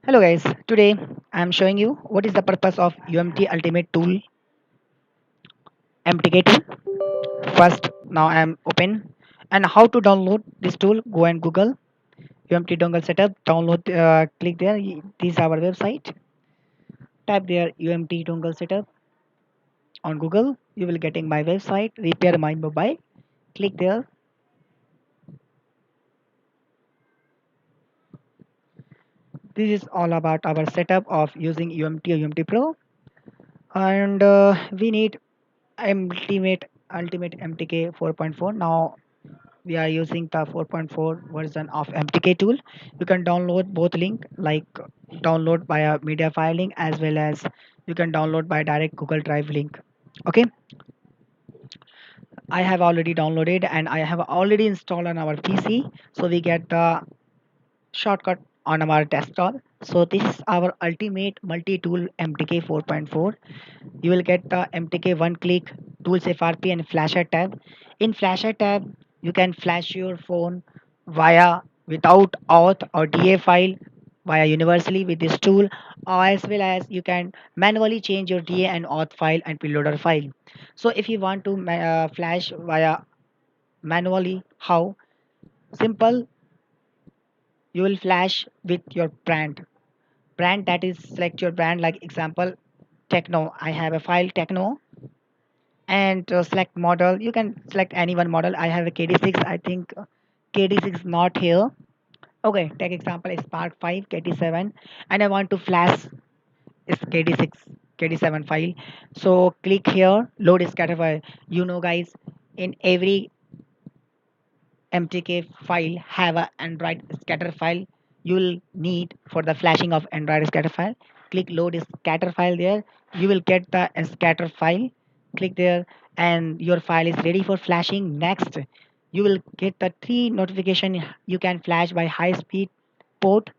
Hello guys, today I am showing you what is the purpose of UMT Ultimate Tool MTK tool. First, now I am open and how to download this tool. Go and Google UMT dongle setup. Download. Click there. This is our website. Type there UMT dongle setup on Google. You will getting my website. Repair my mobile. Click there. This is all about our setup of using UMT or UMT Pro, and we need Ultimate MTK 4.4. Now we are using the 4.4 version of MTK tool. You can download both link, like download via media file link, as well as you can download by direct Google Drive link. Okay, I have already downloaded and I have already installed on our PC, so we get the shortcut on our desktop. So this is our ultimate multi-tool MTK 4.4. You will get the MTK one click tools FRP and flasher tab. In flasher tab, you can flash your phone via without auth or DA file via universally with this tool, or as well as you can manually change your DA and auth file and preloader file. So if you want to flash via manually, how simple, you will flash with your brand, that is select your brand, like example techno. I have a file techno, and select model. You can select any one model. I have a KD6. I think KD6 not here. Okay, take example is Spark 5 KD7, and I want to flash is KD6 KD7 file. So click here, load scatter file. Guys, in every MTK file have a Android scatter file. You'll need for the flashing of Android scatter file. Click load scatter file there. You will get the scatter file. Click there and your file is ready for flashing. Next, you will get the three notification. You can flash by high speed port.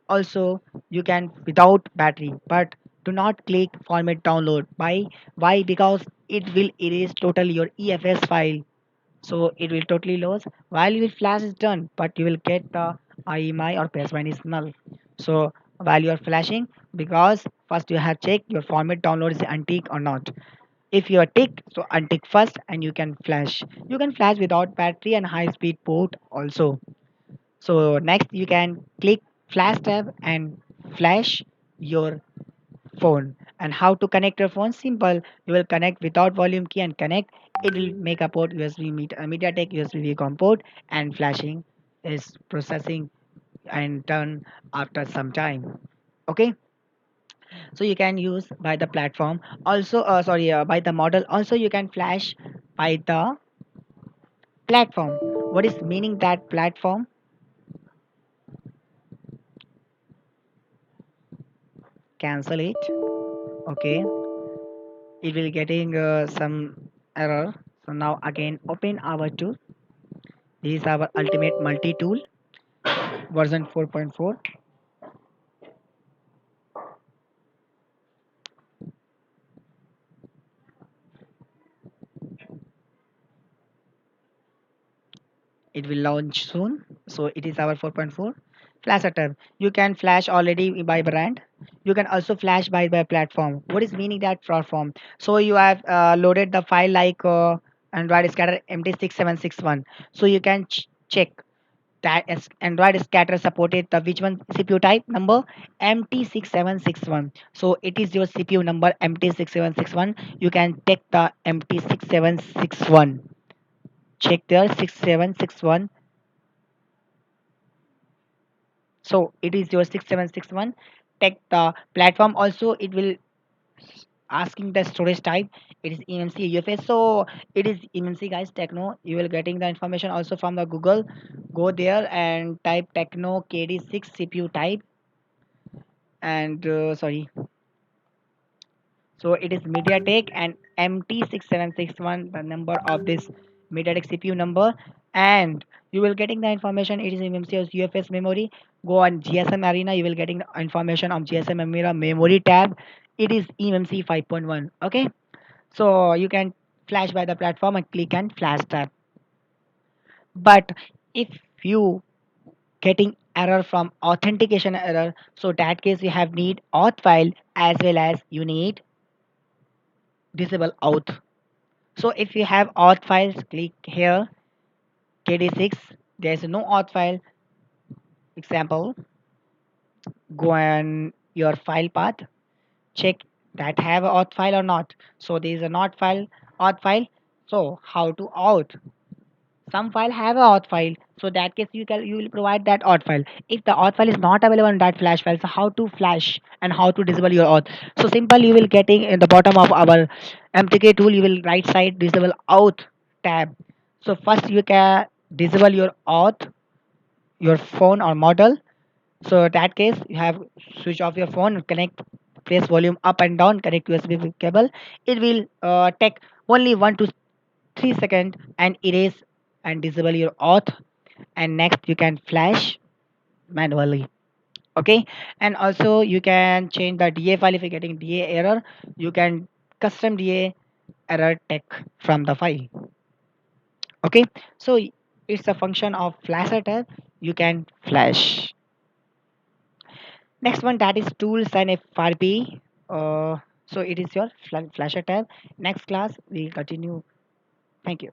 Also, you can without battery, but do not click format download. Why? Because it will erase totally your EFS file, so it will totally lose while your flash is done, but you will get the IMI or password is null. So while you are flashing, because first you have checked your format download is untick or not. If you are tick, so untick first and you can flash. You can flash without battery and high speed port also. So next you can click flash tab and flash your phone. And how to connect your phone? Simple. You will connect without volume key and connect. It will make a port USB MediaTek USB com port, and flashing is processing and done after some time. Okay, so you can use by the platform. Also, sorry, by the model. Also, you can flash by the platform. What is meaning that platform? Cancel it. Okay, it will getting some error. So now again open our tool. This is our ultimate multi tool version 4.4. It will launch soon. So it is our 4.4. Flash tab. You can flash already by brand. You can also flash by platform. What is meaning that platform? So you have loaded the file like Android scatter MT6761. So you can check that as Android scatter supported the which one CPU type number MT6761. So it is your CPU number MT6761. You can take the MT6761. Check there 6761. So it is your 6761. Take the platform. Also it will asking the storage type. It is EMC UFS. So it is EMC guys techno. You will getting the information also from the Google. Go there and type techno KD6 CPU type, and sorry, so it is MediaTek and MT6761, the number of this MediaTek CPU number. And you will getting the information. It is MMC or UFS memory. Go on GSM Arena. You will getting the information of GSM Arena memory tab. It is eMMC 5.1. Okay, so you can flash by the platform and click and flash tab. But if you getting error from authentication error. So that case you have need auth file as well as you need disable auth. So if you have auth files, click here KD6. There's no auth file. Example, go on your file path, check that have a auth file or not. So there is a not file auth file. So how to auth? Some file have a auth file. So that case you will provide that auth file. If the auth file is not available in that flash file, so how to flash and how to disable your auth? So simple, you will getting in the bottom of our MTK tool, you will right side disable auth tab. So first you can disable your auth, your phone or model. So that case you have switch off your phone, connect, press volume up and down, connect USB cable. It will take only 1 to 3 seconds and erase and disable your auth. And next you can flash manually. Okay, and also you can change the DA file. If you're getting DA error, you can custom DA error tech from the file. Okay, so it's a function of flasher tab. You can flash. Next one, that is tools and FRP. So it is your flasher tab. Next class we continue. Thank you.